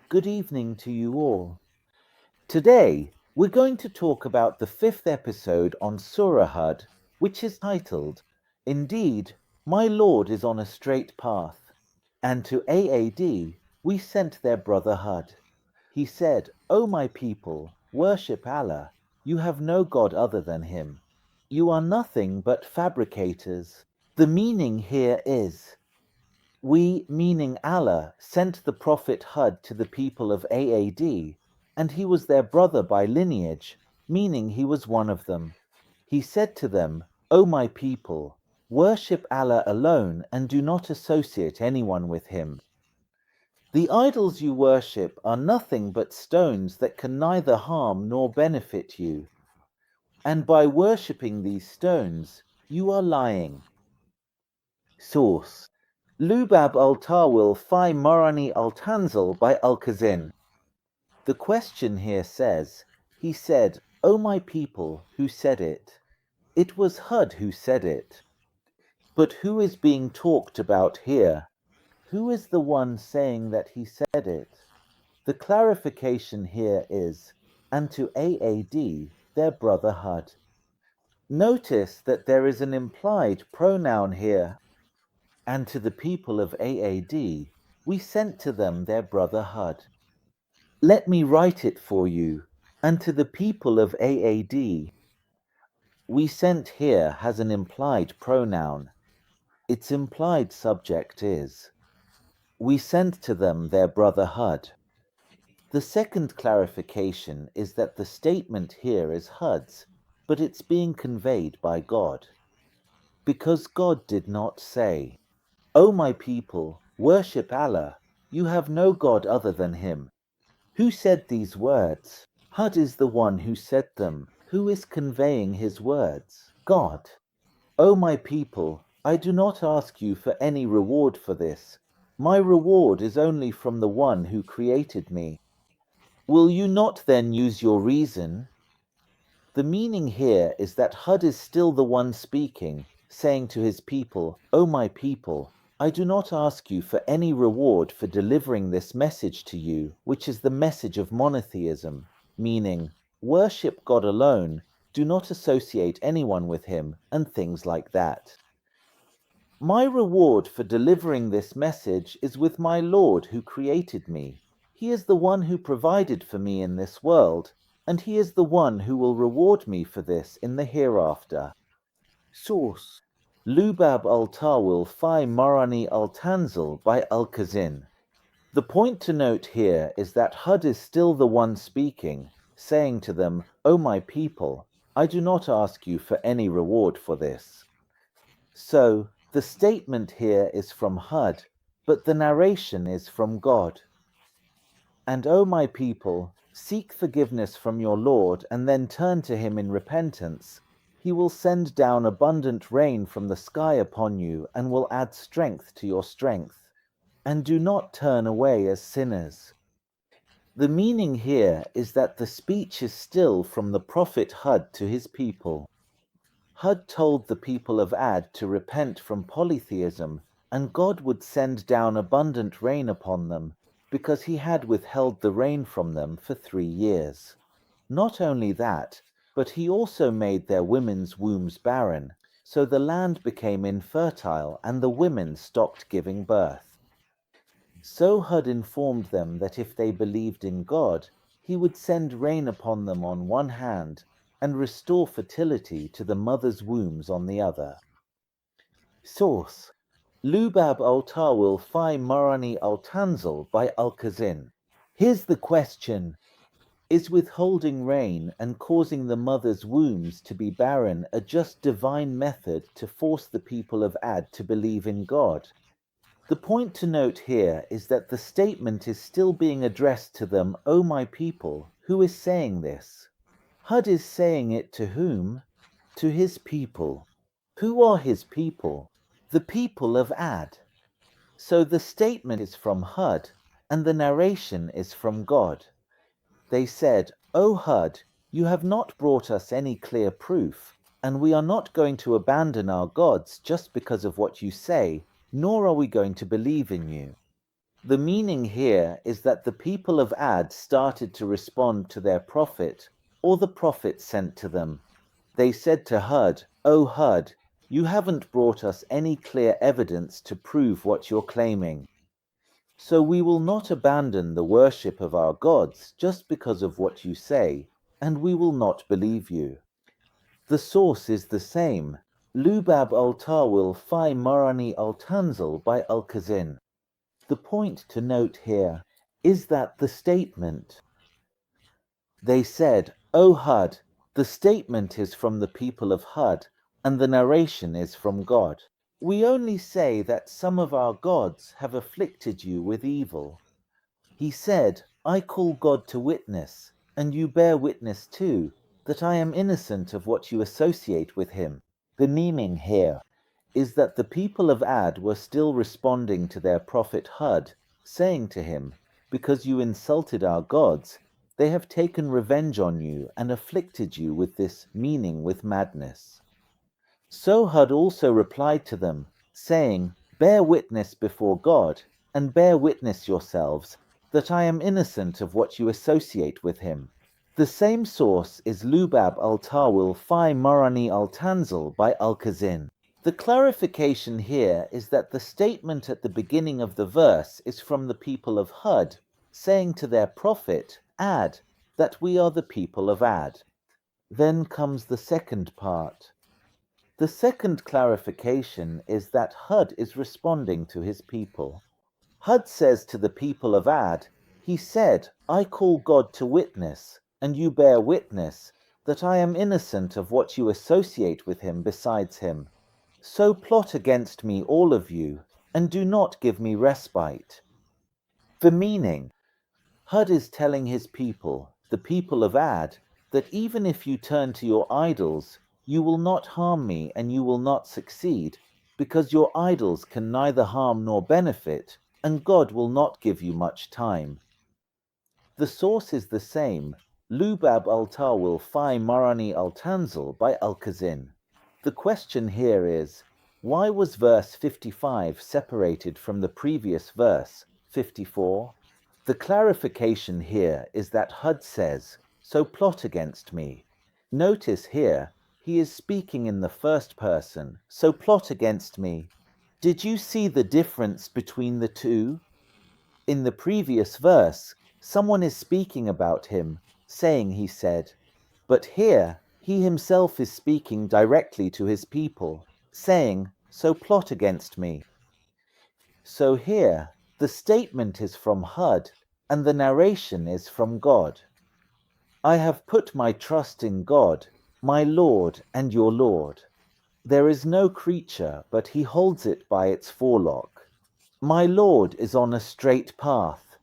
Good evening to you all. Today, we're going to talk about the fifth episode on Surah Hud, which is titled, Indeed, My Lord is on a Straight Path. And to AAD, we sent their brother Hud. He said, O my people, worship Allah. You have no God other than Him. You are nothing but fabricators. The meaning here is, we, meaning Allah, sent the Prophet Hud to the people of AAD, and he was their brother by lineage, meaning he was one of them. He said to them, O my people, worship Allah alone and do not associate anyone with him. The idols you worship are nothing but stones that can neither harm nor benefit you. And by worshipping these stones, you are lying. Source: Lubab al-Tawil fi Marani al-Tanzil by Al-Kazin. The question here says, he said, O my people, who said it? It was Hud who said it. But who is being talked about here? Who is the one saying that he said it? The clarification here is, and to AAD, their brother Hud. Notice that there is an implied pronoun here. And to the people of AAD, we sent to them their brother Hud. Let me write it for you. And to the people of AAD, we sent here has an implied pronoun. Its implied subject is, we sent to them their brother Hud. The second clarification is that the statement here is Hud's, but it's being conveyed by God. Because God did not say, O my people, worship Allah. You have no God other than Him. Who said these words? Hud is the one who said them. Who is conveying his words? God. O my people, I do not ask you for any reward for this. My reward is only from the one who created me. Will you not then use your reason? The meaning here is that Hud is still the one speaking, saying to his people, O my people, I do not ask you for any reward for delivering this message to you, which is the message of monotheism, meaning, worship God alone, do not associate anyone with him, and things like that. My reward for delivering this message is with my Lord who created me. He is the one who provided for me in this world, and he is the one who will reward me for this in the hereafter. Source: Lubab al-Tawil fi Marani al-Tanzil by Al-Kazin. The point to note here is that Hud is still the one speaking, saying to them, O my people, I do not ask you for any reward for this. So, the statement here is from Hud, but the narration is from God. And O my people, seek forgiveness from your Lord and then turn to him in repentance. He will send down abundant rain from the sky upon you and will add strength to your strength. And do not turn away as sinners. The meaning here is that the speech is still from the Prophet Hud to his people. Hud told the people of Ad to repent from polytheism, and God would send down abundant rain upon them, because he had withheld the rain from them for 3 years. Not only that, but he also made their women's wombs barren, so the land became infertile and the women stopped giving birth. So Hud informed them that if they believed in God, he would send rain upon them on one hand, and restore fertility to the mother's wombs on the other. Source: Lubab al-Tawil fi Marani al-Tanzil by Al-Kazin. Here's the question. Is withholding rain and causing the mother's wombs to be barren a just divine method to force the people of Ad to believe in God? The point to note here is that the statement is still being addressed to them, O my people. Who is saying this? Hud is saying it to whom? To his people. Who are his people? The people of Ad. So the statement is from Hud, and the narration is from God. They said, O Hud, you have not brought us any clear proof, and we are not going to abandon our gods just because of what you say, nor are we going to believe in you. The meaning here is that the people of Ad started to respond to their prophet, or the prophet sent to them. They said to Hud, "O Hud, you haven't brought us any clear evidence to prove what you're claiming. So we will not abandon the worship of our gods just because of what you say, and we will not believe you." The source is the same, Lubab al-Tawil fi Marani al-Tanzil by Al-Kazin. The point to note here is that the statement, "They said, O Hud," the statement is from the people of Hud, and the narration is from God. We only say that some of our gods have afflicted you with evil. He said, "I call God to witness, and you bear witness too, that I am innocent of what you associate with him." The meaning here is that the people of Ad were still responding to their prophet Hud, saying to him, "Because you insulted our gods, they have taken revenge on you and afflicted you with this, meaning with madness." So Hud also replied to them, saying, "Bear witness before God, and bear witness yourselves, that I am innocent of what you associate with him." The same source is Lubab al-Tawil fi Marani al-Tanzil by Al-Kazin. The clarification here is that the statement at the beginning of the verse is from the people of Hud, saying to their prophet, Ad, that we are the people of Ad. Then comes the second part. The second clarification is that Hud is responding to his people. Hud says to the people of Ad, he said, "I call God to witness, and you bear witness, that I am innocent of what you associate with him besides him. So plot against me all of you, and do not give me respite." The meaning: Hud is telling his people, the people of Ad, that even if you turn to your idols, you will not harm me and you will not succeed, because your idols can neither harm nor benefit, and God will not give you much time. The source is the same, Lubab al-Tawil fi Marani al-Tanzil by Al-Kazin. The question here is, why was verse 55 separated from the previous verse, 54? The clarification here is that Hud says, "So plot against me." Notice here, he is speaking in the first person, "So plot against me." Did you see the difference between the two? In the previous verse, someone is speaking about him, saying he said, but here he himself is speaking directly to his people, saying, "So plot against me." So here, the statement is from Hud, and the narration is from God. "I have put my trust in God, my Lord and your Lord. There is no creature, but he holds it by its forelock. My Lord is on a straight path."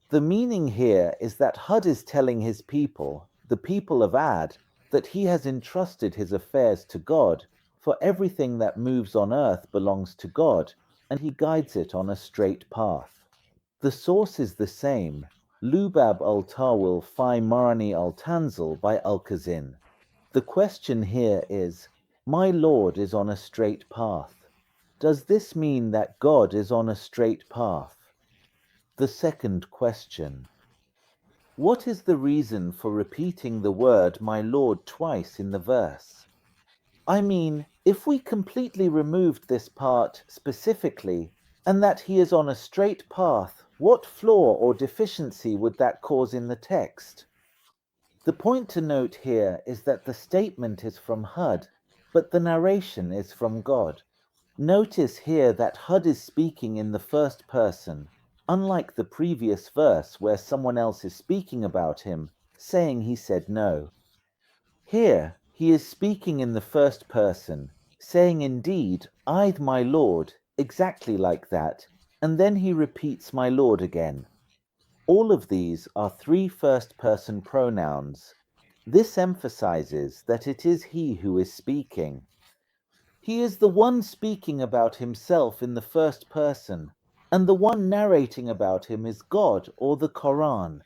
The meaning here is that Hud is telling his people, the people of Ad, that he has entrusted his affairs to God, for everything that moves on earth belongs to God, and he guides it on a straight path. The source is the same, Lubab al-Tawil fi Marani al-Tanzil by Al-Kazin. The question here is, my Lord is on a straight path. Does this mean that God is on a straight path? The second question. What is the reason for repeating the word "my Lord" twice in the verse? I mean, if we completely removed this part specifically, and that he is on a straight path, what flaw or deficiency would that cause in the text? The point to note here is that the statement is from Hud, but the narration is from God. Notice here that Hud is speaking in the first person, unlike the previous verse where someone else is speaking about him, saying he said no. Here, he is speaking in the first person, saying indeed, "I, my Lord," exactly like that, and then he repeats "my Lord" again. All of these are three first-person pronouns. This emphasizes that it is he who is speaking. He is the one speaking about himself in the first person, and the one narrating about him is God or the Quran.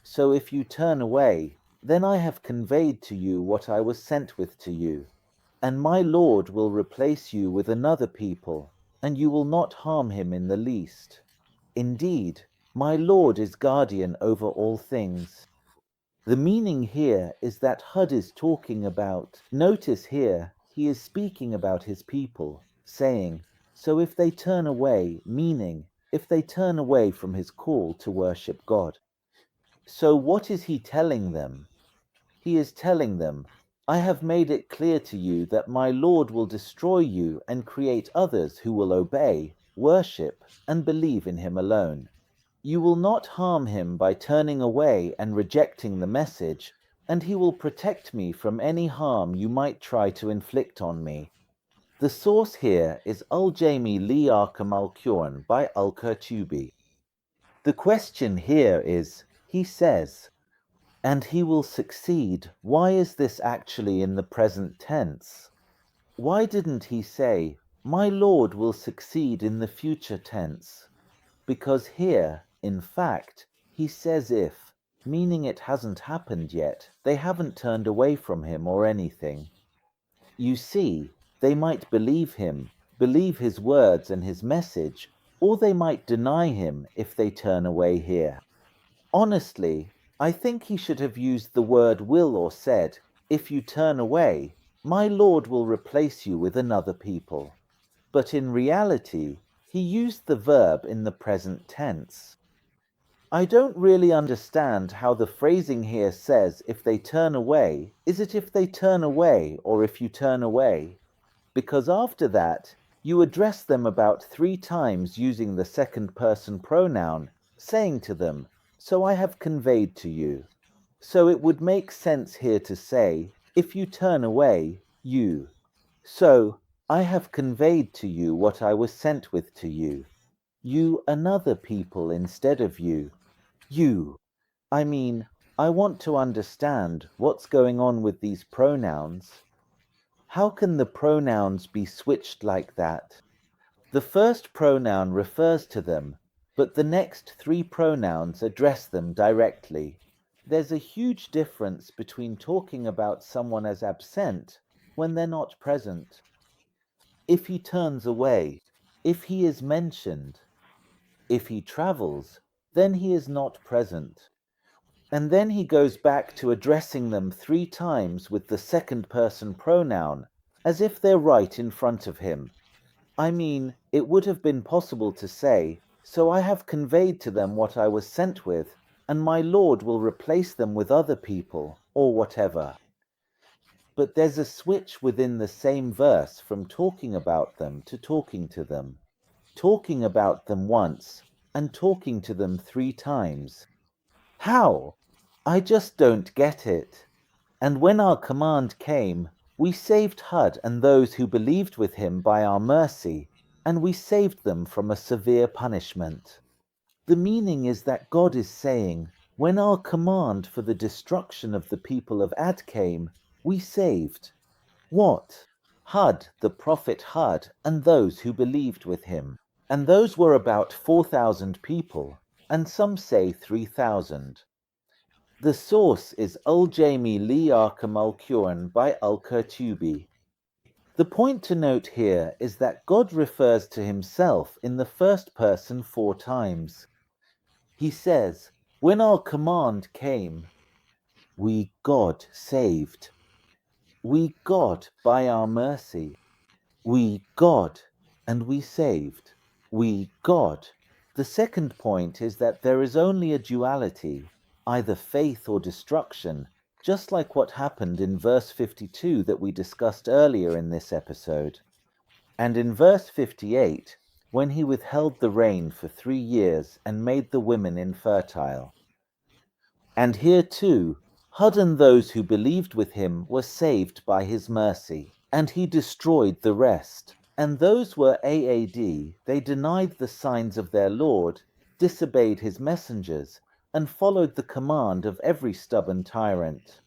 So if you turn away, then I have conveyed to you what I was sent with to you, and my Lord will replace you with another people, and you will not harm him in the least. Indeed, my Lord is guardian over all things. The meaning here is that Hud is talking about, notice here, he is speaking about his people, saying, so if they turn away, meaning, if they turn away from his call to worship God. So what is he telling them? He is telling them, I have made it clear to you that my Lord will destroy you and create others who will obey, worship, and believe in him alone. You will not harm him by turning away and rejecting the message, and he will protect me from any harm you might try to inflict on me. The source here is elgendynyc by elgendynyc. The question here is, he says, and he will succeed. Why is this actually in the present tense? Why didn't he say, my Lord will succeed in the future tense? Because here, in fact, he says if, meaning it hasn't happened yet, they haven't turned away from him or anything. You see, they might believe him, believe his words and his message, or they might deny him if they turn away here. Honestly, I think he should have used the word will or said, if you turn away, my Lord will replace you with another people. But in reality, he used the verb in the present tense. I don't really understand how the phrasing here says if they turn away. Is it if they turn away or if you turn away? Because after that, you address them about 3 times using the second person pronoun, saying to them, so I have conveyed to you. So it would make sense here to say, if you turn away, you. So, I have conveyed to you what I was sent with to you. You another people instead of you. You. I mean, I want to understand what's going on with these pronouns. How can the pronouns be switched like that? The first pronoun refers to them, but the next 3 pronouns address them directly. There's a huge difference between talking about someone as absent when they're not present. If he turns away, if he is mentioned, if he travels, then he is not present. And then he goes back to addressing them 3 times with the second person pronoun, as if they're right in front of him. I mean, it would have been possible to say, so I have conveyed to them what I was sent with, and my Lord will replace them with other people, or whatever. But there's a switch within the same verse from talking about them to talking to them. Talking about them once, and talking to them 3 times. How? I just don't get it. And when our command came, we saved Hud and those who believed with him by our mercy, and we saved them from a severe punishment. The meaning is that God is saying, when our command for the destruction of the people of Ad came, we saved. What? Hud, the prophet Hud, and those who believed with him. And those were about 4,000 people, and some say 3,000. The source is elgendynyc by elgendynyc. The point to note here is that God refers to himself in the first person 4 times. He says, when our command came, we God saved. We God by our mercy. We God, and we saved. We God. The second point is that there is only a duality, either faith or destruction, just like what happened in verse 52 that we discussed earlier in this episode. And in verse 58, when he withheld the rain for 3 years and made the women infertile. And here too, Hud and those who believed with him were saved by his mercy, and he destroyed the rest. And those were AAD, they denied the signs of their Lord, disobeyed his messengers, and followed the command of every stubborn tyrant.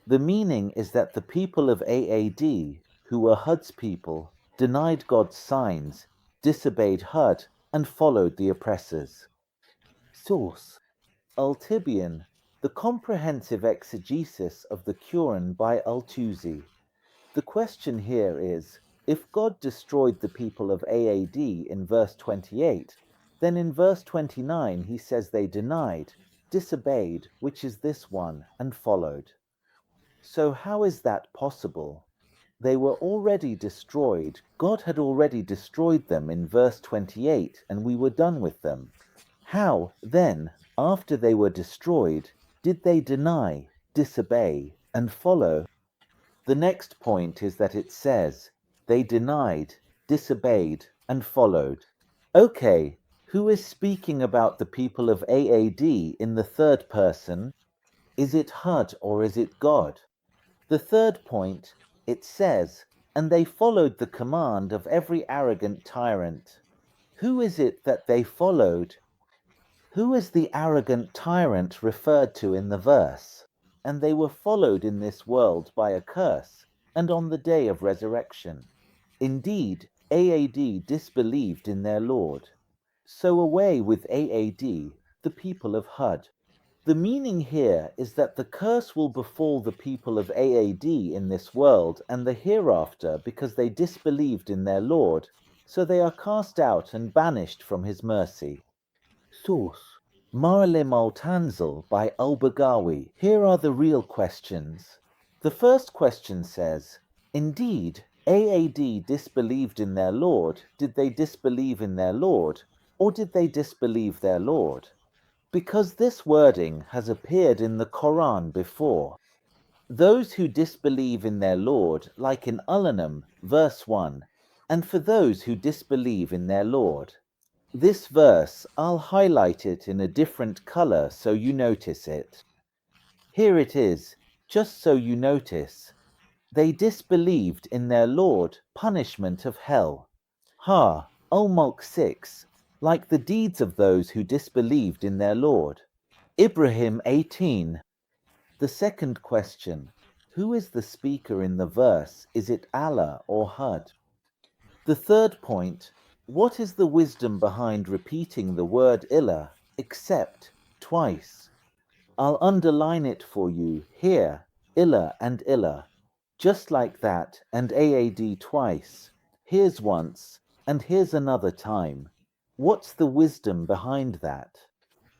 The meaning is that the people of AAD, who were Hud's people, denied God's signs, disobeyed Hud, and followed the oppressors. Source: Ultibian, the comprehensive exegesis of the Quran by Al-Tusi. The question here is, if God destroyed the people of AAD in verse 28, Then in verse 29 he says they denied, disobeyed, which is this one, and followed. So how is that possible? They were already destroyed. God had already destroyed them in verse 28, and we were done with them. How, then, after they were destroyed, did they deny, disobey, and follow? The next point is that it says, they denied, disobeyed, and followed. Okay, who is speaking about the people of AAD in the third person? Is it HUD or is it God? The third point, it says, and they followed the command of every arrogant tyrant. Who is it that they followed? Who is the arrogant tyrant referred to in the verse? And they were followed in this world by a curse, and on the day of resurrection. Indeed, AAD disbelieved in their Lord. So away with AAD, the people of HUD. The meaning here is that the curse will befall the people of AAD in this world and the hereafter because they disbelieved in their Lord, so they are cast out and banished from his mercy. Source: Ma'alim al-Tanzil by al-Baghawi. Here are the real questions. The first question says, indeed, AAD disbelieved in their Lord. Did they disbelieve in their Lord, or did they disbelieve their Lord? Because this wording has appeared in the Quran before. Those who disbelieve in their Lord, like in Al-An'am, verse 1, and for those who disbelieve in their Lord. This verse, I'll highlight it in a different color so you notice it. Here it is, just so you notice. They disbelieved in their Lord, punishment of hell. Al-Mulk 6, like the deeds of those who disbelieved in their Lord. Ibrahim 18. The second question, who is the speaker in the verse? Is it Allah or HUD? The third point, what is the wisdom behind repeating the word ilah, except, twice? I'll underline it for you here, ilah and ilah. Just like that, and AAD twice. Here's once, and here's another time. What's the wisdom behind that?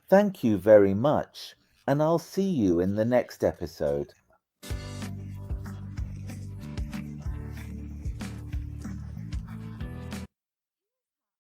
Thank you very much, and I'll see you in the next episode.